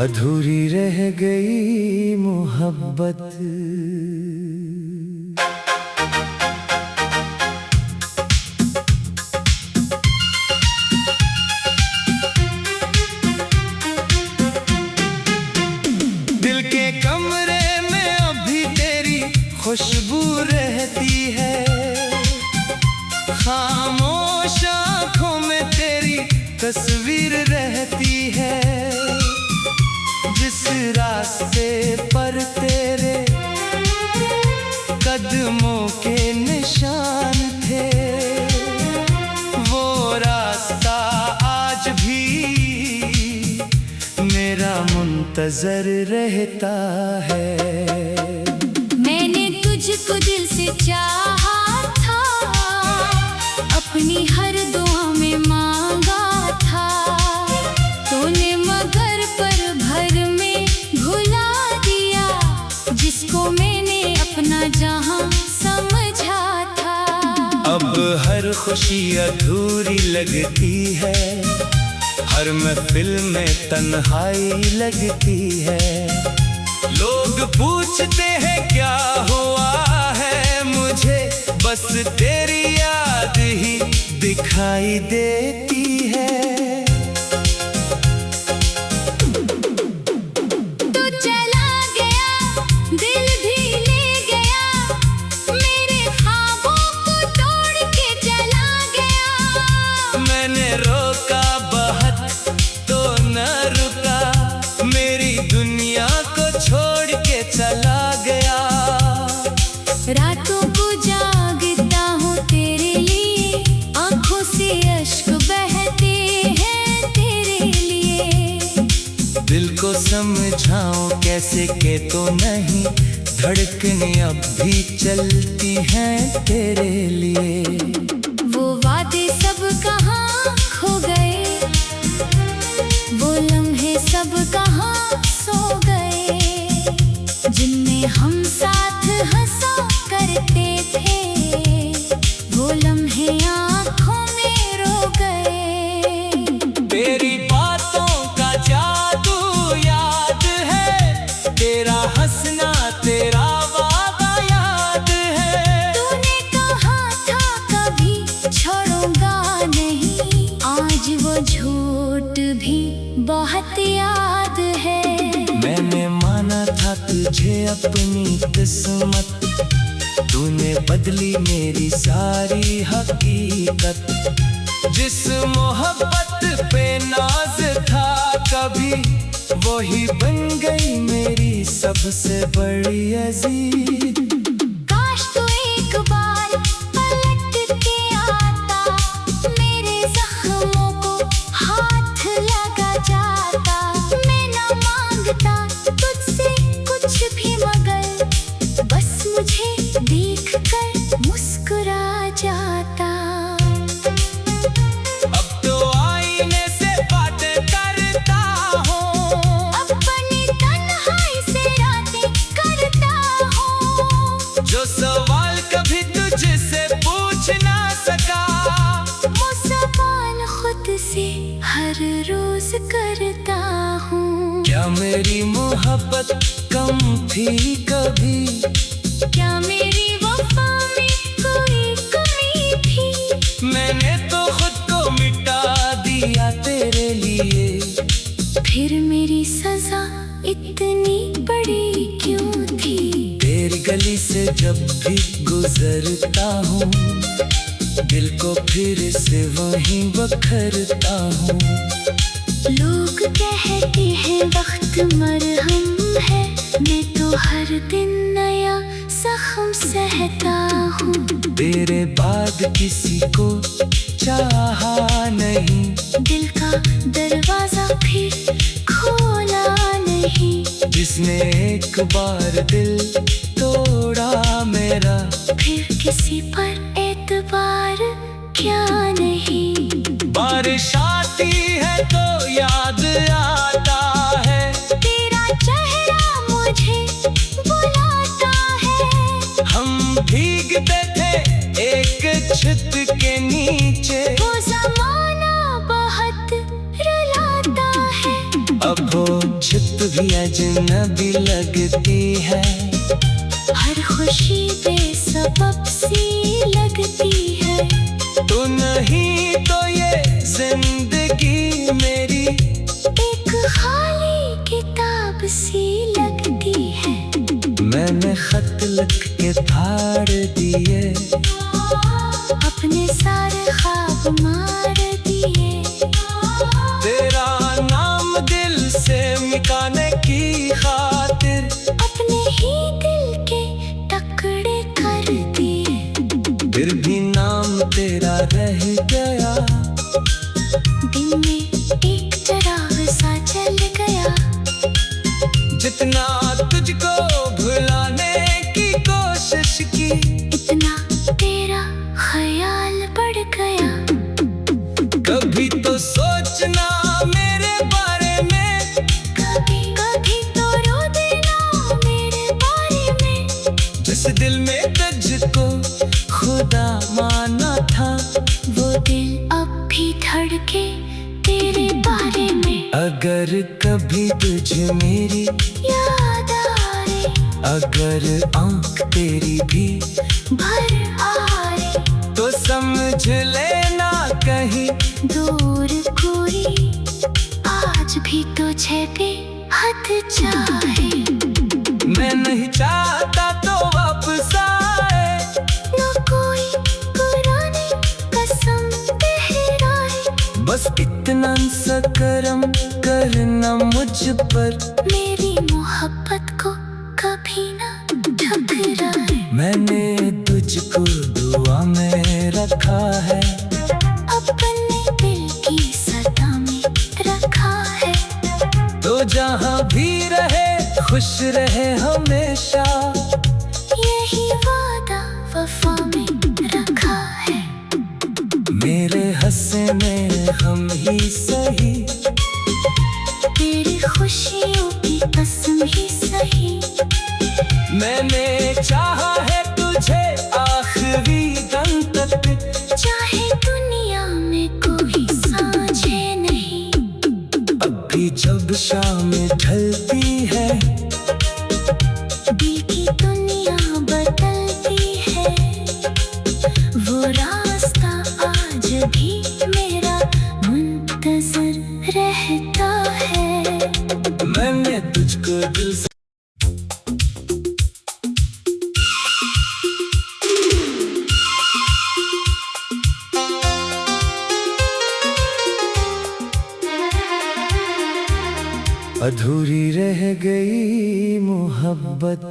अधूरी रह गई मोहब्बत। दिल के कमरे में अभी तेरी खुशबू रहती है, खामोश आँखों में तेरी तस्वीर रहती है। जिस रास्ते पर तेरे कदमों के निशान थे, वो रास्ता आज भी मेरा मुंतजर रहता है। मैंने तुझको दिल से चाहा था, अपनी हर दुआ में मांगा था। तूने मगर पल भर में भुला दिया, जिसको मैंने अपना जहां समझा था। अब हर खुशी अधूरी लगती है, हर महफिल में तन्हाई लगती है। लोग पूछते हैं क्या हुआ है मुझे, बस तेरी याद ही दिखाई देती है। तू चला गया, दिल भी ले गया, मेरे ख्वाबों को तोड़ के चला गया। मैंने रोका बहुत तो न रुका, मेरी दुनिया को छोड़ के चला गया। रातों को जागता हूँ तेरे लिए, आँखों से अश्क बहते हैं तेरे लिए। दिल को समझाऊं कैसे के तो नहीं, धड़कने अब भी चलती हैं तेरे लिए। वो वादे सब कहाँ खो गए, वो लम्हे सब कहाँ सो गए, जिनमें हम साथ हंसा करते थे। वो लम्हे आँखों में रो गए। तेरी बातों का जादू याद है, तेरा हंसना तेरा वादा याद है। तूने कहा था कभी छोड़ूंगा नहीं, आज वो झूठ भी बहुत याद है। मैंने माना था तुझे अपनी किस्मत, तूने बदली मेरी सारी हकीकत। जिस मोहब्बत पे नाज था कभी, वही बन गई मेरी सबसे बड़ी अजीज। काश तू एक बार पलट के आता, मेरे जख्मों को हाथ लगा जाता। मैं ना मांगता तुझसे कुछ भी, मगर बस मुझे देख कर मुस्कुरा जाता। अब तो आईने से बातें करता हूँ, अपनी तन्हाई से रातें करता हूँ। जो सवाल कभी तुझसे पूछ ना सका, वो सवाल खुद से हर रोज करता हूँ। क्या मेरी मोहब्बत कम थी कभी, क्या मेरी वफा में कोई कमी थी। मैंने तो खुद को मिटा दिया तेरे लिए। फिर मेरी सजा इतनी बड़ी क्यों थी। तेरी गली से जब भी गुजरता हूँ, दिल को फिर से वहीं बखरता हूँ। लोग कहते हैं वक्त मरहम है, मैं तो हर दिन नया जख्म सहता हूँ। तेरे बाद किसी को चाहा नहीं, दिल का दरवाजा फिर खोला नहीं। जिसने एक बार दिल तोड़ा मेरा, फिर किसी पर एतबार क्या नहीं। बारिश आती है तो याद आता है, तेरा चेहरा मुझे बुलाता है। हम भीगते थे एक छत के नीचे, वो ज़माना बहुत रुलाता है। अब वो छत भी अजनबी लगती है। हर खुशी बेसबब सी लगती है। तू नहीं तो ये जिंदगी मेरी एक खाली किताब सी लगती है। मैंने खत लिख के फाड़ दिए, अपने सारे ख्वाब मार दिए। तेरा नाम दिल से मिटाने की खातिर अपने ही दिल के टुकड़े कर दिए। फिर भी नाम तेरा रह गया, दिन में एक चिराग सा जल गया। जितना तुझको भुलाने की कोशिश की, इतना तेरा ख्याल बढ़ गया। कभी तो सोचना मेरे बारे में, कभी कभी तो रो देना मेरे बारे में। जिस दिल में तुझको खुदा माना था, वो दिल अब भी धड़के तेरे बारे में। अगर कभी तुझे मेरी याद आए, अगर आँख तेरी भी भर आए, तो समझ लेना कहीं दूर कोई आज भी तुझे बेहद चाहे। मैं नहीं चाहता तो वापस आए, न कोई पुरानी कसम दोहराए। बस इतना सा करम करना मुझ पर, मेरी मोहब्बत को कभी ना ठुकराए। मैंने तुझको दुआ में रखा है, अपने दिल की सदा में रखा है। तो जहाँ भी रहे खुश रहे हमेशा, यही वादा वफा में रखा है। मेरे हंसने हम ही सही, तेरी खुशियों की कसम ही सही। मैंने चाहा है तुझे आखिरी दम तक, चाहे दुनिया में कोई साझे नहीं। अब भी जब शाम ढलती है, दिल की दुनिया बदलती है। वो रास्ता आज भी मेरा मुंतजर रहता है। मैंने तुझको दिल से अधूरी रह गई मोहब्बत।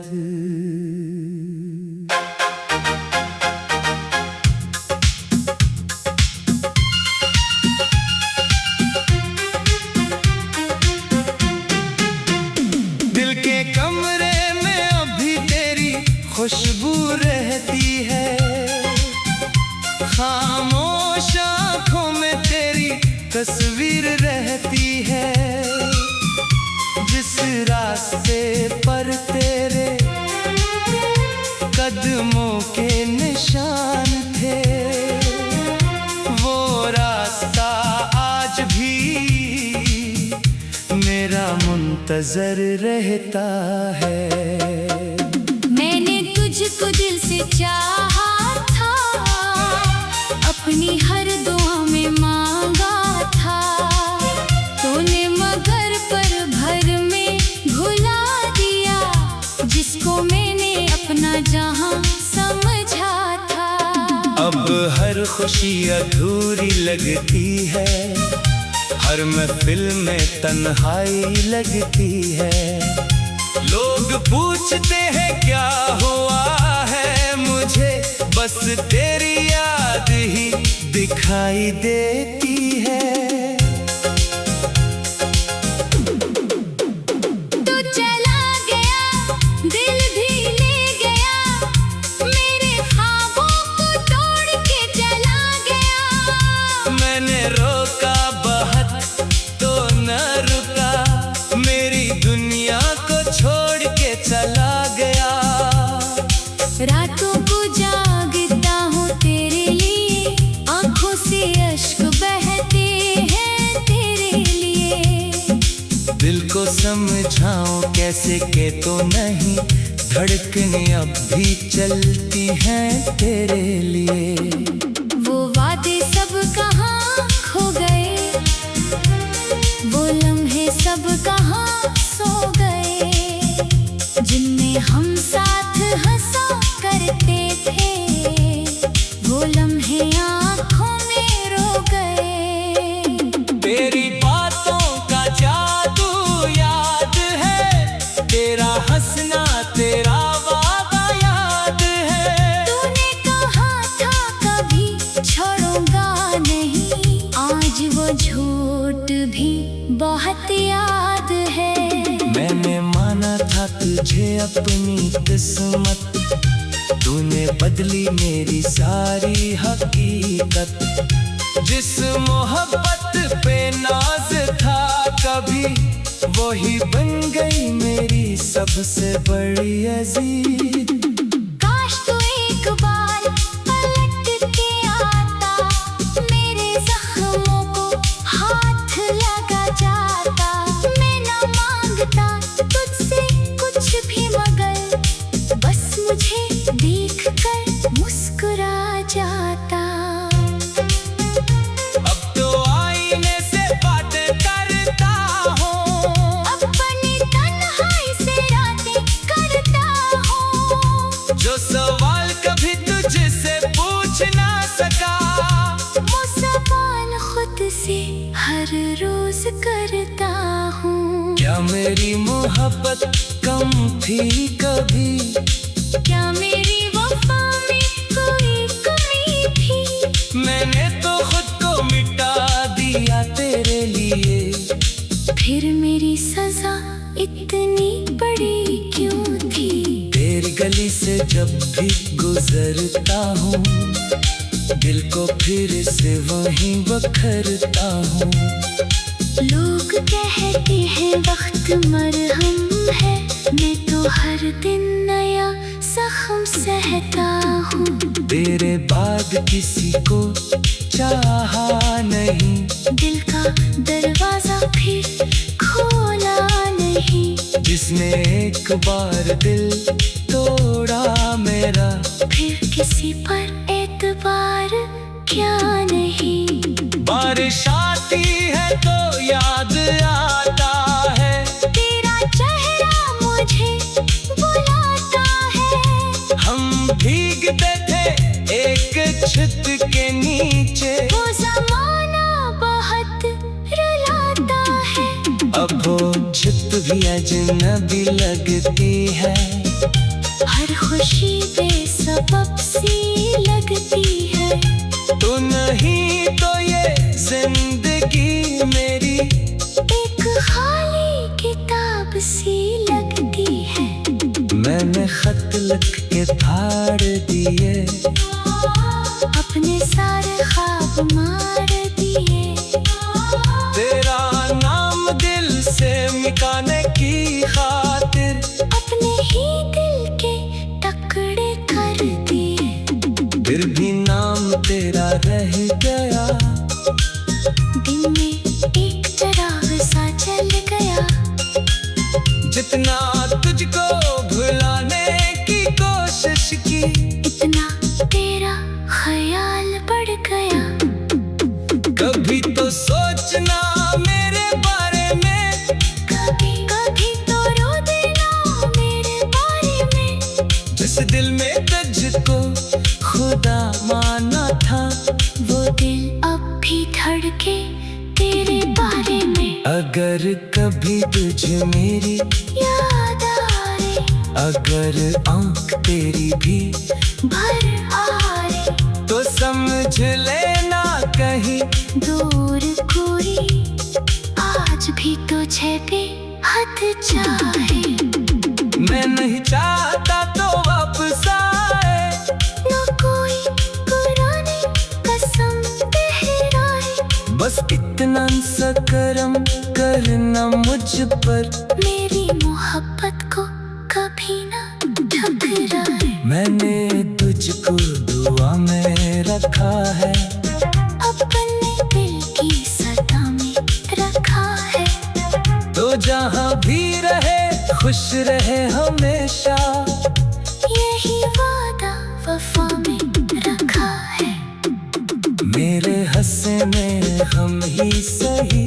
दिल के कमरे में अभी तेरी खुशबू रहती है, खामोश आँखों में तेरी तस्वीर रहती है। जिस रास्ते पर तेरे कदमों के निशान थे, वो रास्ता आज भी मेरा मुंतजर रहता है। मैंने तुझको दिल से चाहा था, अपनी हर दुआ में मांगा था। तूने मगर पर भर में भुला दिया, जिसको मैंने अपना जहां समझा था। अब हर खुशी अधूरी लगती है, हर महफिल में तन्हाई लगती है। लोग पूछते हैं क्या हुआ है मुझे, बस तेरी याद ही दिखाई देती है। तू चला गया, दिल भी ले गया, मेरे ख्वाबों को तोड़ के चला गया। मैंने रोका बहुत तो न रुका, मेरी दुनिया को छोड़ के चला गया। रातों को जागता हूँ तेरे लिए, आंखों से अश्क बह समझाऊं कैसे के तो नहीं, धड़कने अब भी चलती हैं तेरे लिए। वो वादे सब कहाँ खो गए, वो लम्हे सब कहाँ सो गए, जिनमें हम साथ हंसा करते थे, वो लम्हे आँखों में रो गए। तेरी बातों का जादू याद है, तेरा हंसना तेरा वादा याद है। तूने कहा था कभी छोड़ूंगा नहीं, आज वो झूठ भी बहुत याद है। मैंने माना था तुझे अपनी किस्मत, तूने बदली मेरी सारी हकीकत। जिस मोहब्बत पे नाज था कभी, वही बन गई मेरी सबसे बड़ी अजीज। काश तू एक बार पलट के आता, मेरे जख्मों को हाथ लगा जाता। मैं ना मांगता तुझसे कुछ भी, मगर बस मुझे देख कर मुस्कुरा जाता। अब तो आईने से बातें करता हूँ, अपनी तन्हाई से रातें करता हूँ। जो सवाल कभी तुझसे पूछ ना सका, वो सवाल खुद से हर रोज करता हूँ। क्या मेरी मोहब्बत कम थी कभी? क्या मेरी वफा में कोई कमी थी? मैंने तो खुद को मिटा दिया तेरे लिए। फिर मेरी सजा इतनी बड़ी क्यों थी? तेरी गली से जब भी गुजरता हूँ, दिल को फिर से वहीं बखरता हूँ। लोग कहते हैं वक्त मरहम है, मैं तो हर दिन नया जख्म सहता हूँ। तेरे बाद किसी को चाहा नहीं, दिल का दरवाजा फिर खोला नहीं। जिसने एक बार दिल तोड़ा मेरा, फिर किसी पर एतबार क्या नहीं। बारिश आती है तो याद आता है, तेरा चेहरा मुझे बुलाता है। हम भीगते थे एक छत के नीचे, वो ज़माना बहुत रुलाता है। अब वो छत भी अजनबी लगती है। हर खुशी बेसबब सी लगती है। तू नहीं तो ये जिंदगी मेरी एक खाली किताब सी लगती है। मैंने खत लिख के फाड़ दिए, अपने सारे ख्वाब मार दिए। तेरा नाम दिल से मिटाने की खातिर, अपने ही दिल के टुकड़े कर दिए। फिर भी नाम तेरा रह गया। दिन में एक चिराग सा जल गया। जितना तुझको भुलाने की कोशिश की, इतना तेरा ख्याल बढ़ गया। कभी तो सोचना मेरे बारे में, कभी कभी तो रो देना मेरे बारे में। जिस दिल में तुझको खुदा माना था, वो दिल अब भी धड़के तेरे बारे में। अगर कभी तुझे मेरी याद आए, अगर आँख तेरी भी भर आए, तो समझ लेना कहीं दूर कोई आज भी तुझे बेहद चाहे। मैं नहीं चाहता तो वापस आए, न कोई पुरानी कसम दोहराए। बस इतना सा करम करना मुझ पर, मेरी मोहब्बत को कभी ना ठुकराए। मैंने तुझको दुआ में रखा है, अपने दिल की सदा में रखा है। तो जहाँ भी रहे खुश रहे हमेशा। यही वादा वफा में रखा है। मेरे हंसने हम ही सही,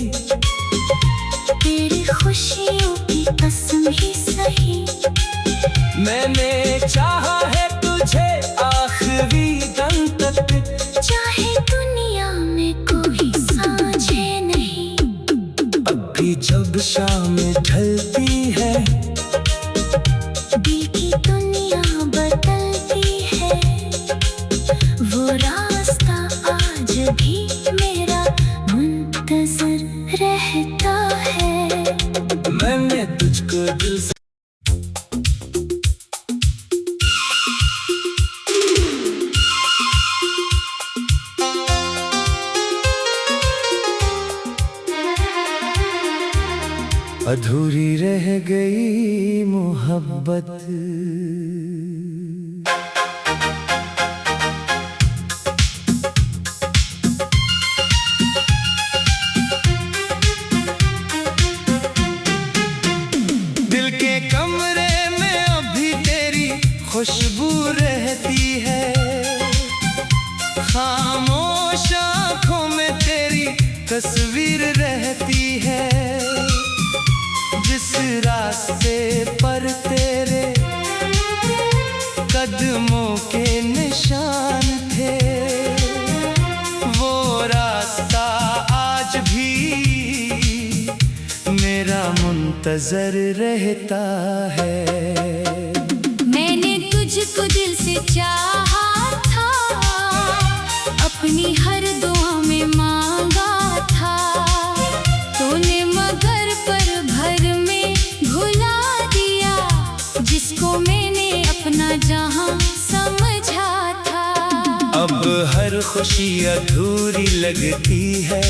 तेरी खुशियों की कसम ही सही। मैंने चाहा है तुझे आखिरी दम तक, चाहे दुनिया में कोई साझे नहीं। अब भी जब शाम ढलती है, दिल की दुनिया बदलती है। वो रास्ता आज भी मेरा मुंतज़र रहता है। मैंने तुझको दिल से अधूरी रह गई मोहब्बत। दिल के कमरे में अभी तेरी खुशबू रहती है, खामोश आँखों में तेरी तस्वीर रहती है। जिस रास्ते पर तेरे कदमों के निशान थे, वो रास्ता आज भी मेरा मुंतज़र रहता है। मैंने तुझको दिल से चाहा था, अपनी हर दुआ में मांगा था। तूने मगर पर भर में भुला दिया, जिसको मैंने अपना जहां समझा था। अब हर खुशी अधूरी लगती है,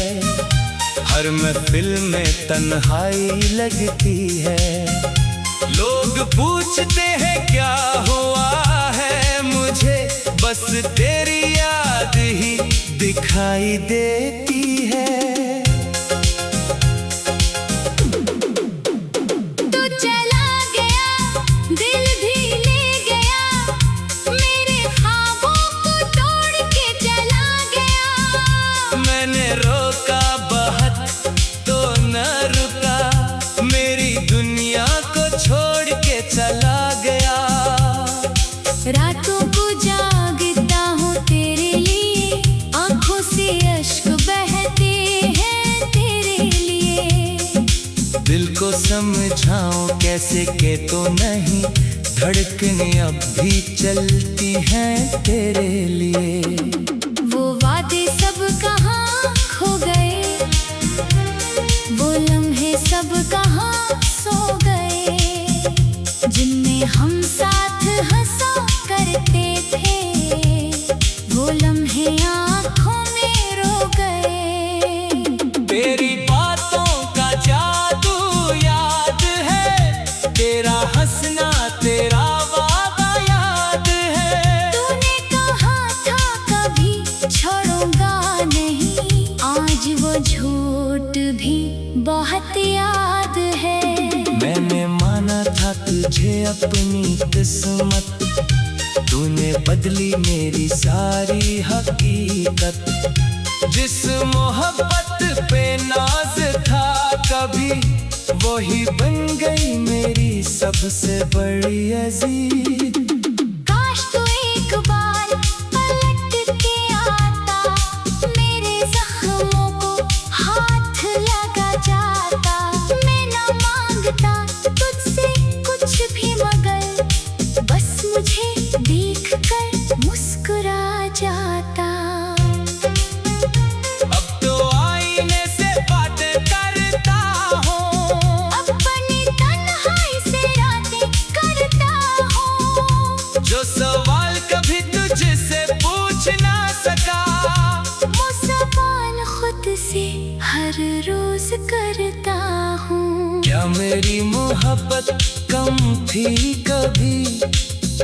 हर महफिल में तन्हाई लगती है। लोग पूछते हैं क्या हुआ है मुझे, बस तेरी याद ही दिखाई देती है। तू चला गया, दिल भी ले गया, मेरे ख्वाबों को तोड़ के चला गया। मैंने रोका बहुत तो न रुका, मेरी दुनिया को छोड़ के चला गया। रातों को जागता हूँ तेरे लिए, आंखों से अश्क बहते हैं तेरे लिए। दिल को समझाऊं कैसे के तो नहीं, धड़कने अब भी चलती हैं तेरे लिए। वो वादे सब कहाँ खो गए, वो लम्हे सब कहाँ सो गए, जिनमें हम साथ हंसा करते थे। वो लम्हे आँखों में रो गए। तेरी बातों का जादू याद है, तेरा हंसना तेरा वादा याद है। तूने कहा था कभी छोड़ूंगा नहीं, आज वो झूठ भी बहुत याद है। मैंने माना था तुझे अपनी किस्मत, तूने बदली मेरी सारी हकीकत। जिस मोहब्बत पे नाज था कभी, वही बन गई मेरी सबसे बड़ी अजीज। काश तू एक बार पलट के आता, मेरे जख्मों को हाथ लगा जाता। मैं ना मांगता तुझसे कुछ भी, मगर बस मुझे देख कर मुस्कुरा जाता। अब तो आईने से बातें करता हूँ, अपनी तन्हाई से रातें करता हूँ। जो सवाल कभी तुझसे पूछ ना सका, वो सवाल खुद से हर रोज करता हूँ। क्या मेरी मोहब्बत कम थी कभी,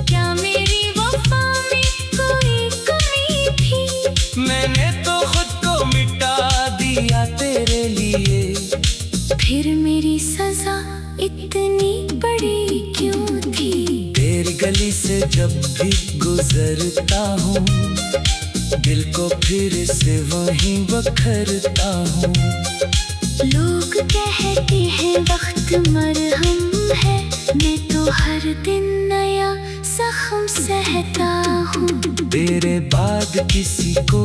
क्या मेरी वफा में कोई कमी थी। मैंने तो खुद को मिटा दिया तेरे लिए। फिर मेरी सजा गली से जब भी गुजरता हूँ, दिल को फिर से वहीं बखरता हूँ। लोग कहते हैं वक्त मरहम है, मैं तो हर दिन नया जख्म सहता हूँ। तेरे बाद किसी को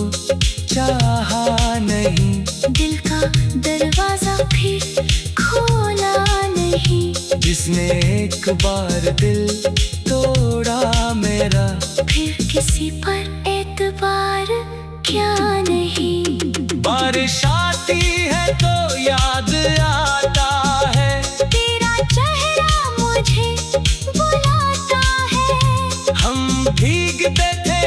चाहा नहीं, दिल का दरवाजा फिर खोला नहीं। जिसने एक बार दिल तोड़ा मेरा, फिर किसी पर एतबार क्या नहीं। बारिश आती है तो याद आता है, तेरा चेहरा मुझे बुलाता है। हम भीगते थे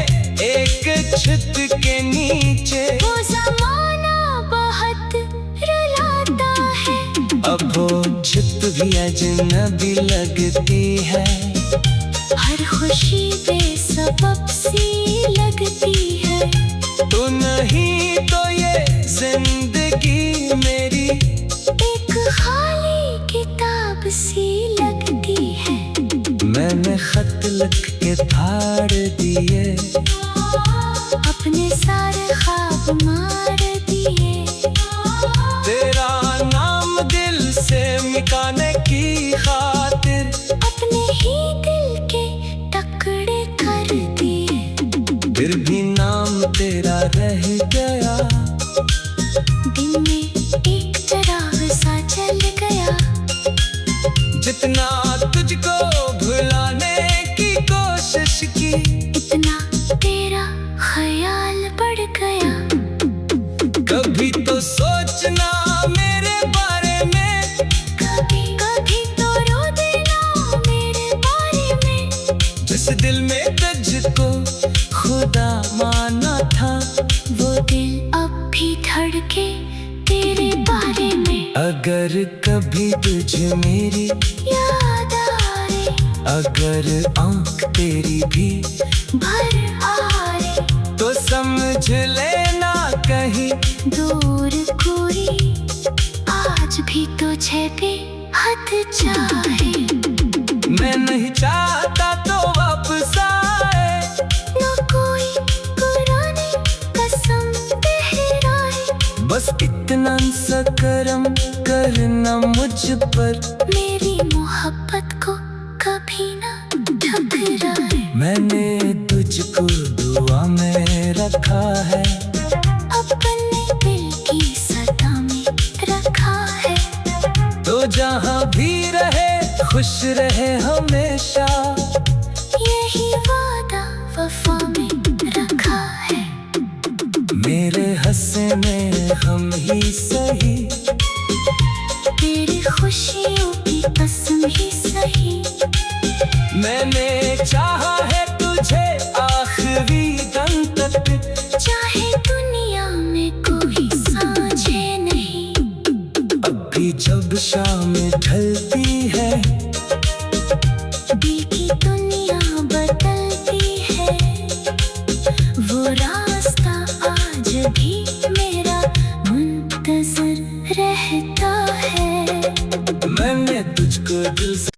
एक छत के नीचे, वो ज़माना बहुत रुलाता है। अब वो छत भी अजनबी लगती है। हर खुशी बेसबब सी लगती है। तू नहीं तो ये जिंदगी मेरी एक खाली किताब सी लगती है। मैंने खत लिख के फाड़ दिए, अपने सारे ख्वाब मार दिए। तेरा नाम दिल से मिटाने की खातिर अपने ही दिल के टुकड़े कर दिए। फिर भी नाम तेरा रह गया, दिन में एक चिराग सा जल गया। जितना तुझको भुलाने की कोशिश की, इतना तेरा ख्याल बढ़ गया। कभी तो सोचना मेरे बारे में, कभी कभी तो रो देना मेरे बारे में। जिस दिल में तुझको खुदा माना था, वो दिल अब भी धड़के तेरे बारे में। अगर कभी तुझ मेरी याद आए, अगर आँख तेरी भी भर आए, तो समझ लेना कहीं दूर कोई आज भी तुझे बेहद चाहे। मैं नहीं चाहता तो वापस आए, न कोई पुरानी कसम दोहराए। बस इतना सा करम करना मुझ पर, मेरी मोहब्बत को कभी ना ठुकराए। मैंने तुझको दुआ में रखा है, अपने दिल की सदा में रखा है। तो जहाँ भी रहे खुश रहे हमेशा, यही वादा वफा में रखा है। मेरे हंसने हम ही सही, तेरी खुशियों की कसम ही सही। मैंने चाहा है तुझे आखिरी दम तक, चाहे दुनिया में कोई साझे नहीं। अब भी जब शाम ढलती है, दिल की दुनिया बदलती है। वो रास्ता आज भी मेरा मुंतज़र रहता है। मैंने तुझको दिल से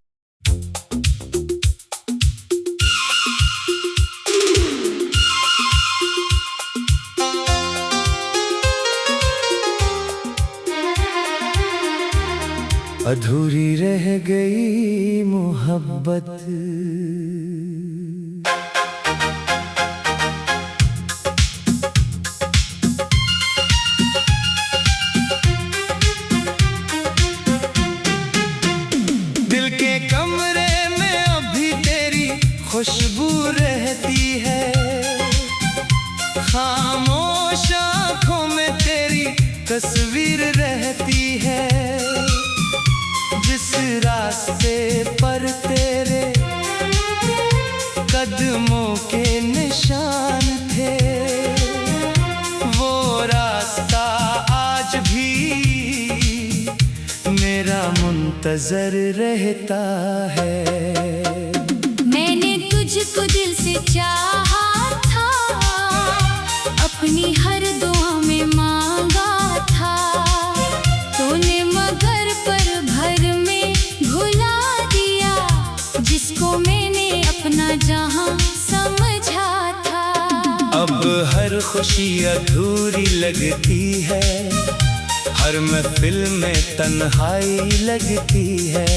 अधूरी रह गई मोहब्बत। दिल के कमरे में अभी तेरी खुशबू रहती है, खामोश आँखों में तेरी तस्वीर रहती है। जिस रास्ते पर तेरे कदमों के निशान थे, वो रास्ता आज भी मेरा मुंतजर रहता है। मैंने तुझको दिल से चाहा था, अपनी हर दुआ में मांगा था। तूने मगर पर भर में भुला दिया, जिसको मैंने अपना जहां समझा था। अब हर खुशी अधूरी लगती है, हर महफिल में तन्हाई लगती है।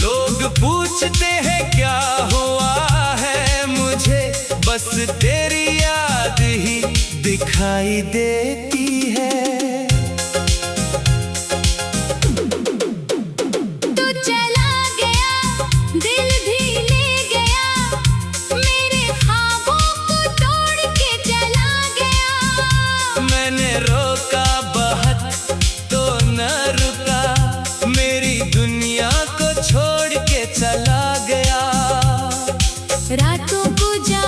लोग पूछते हैं क्या हुआ है मुझे, बस तेरी याद ही दिखाई देती है। तू चला गया, दिल भी ले गया, मेरे ख्वाबों को तोड़ के चला गया। मैंने रोका बहुत तो न रुका, मेरी दुनिया को छोड़ के चला गया। रातों को जा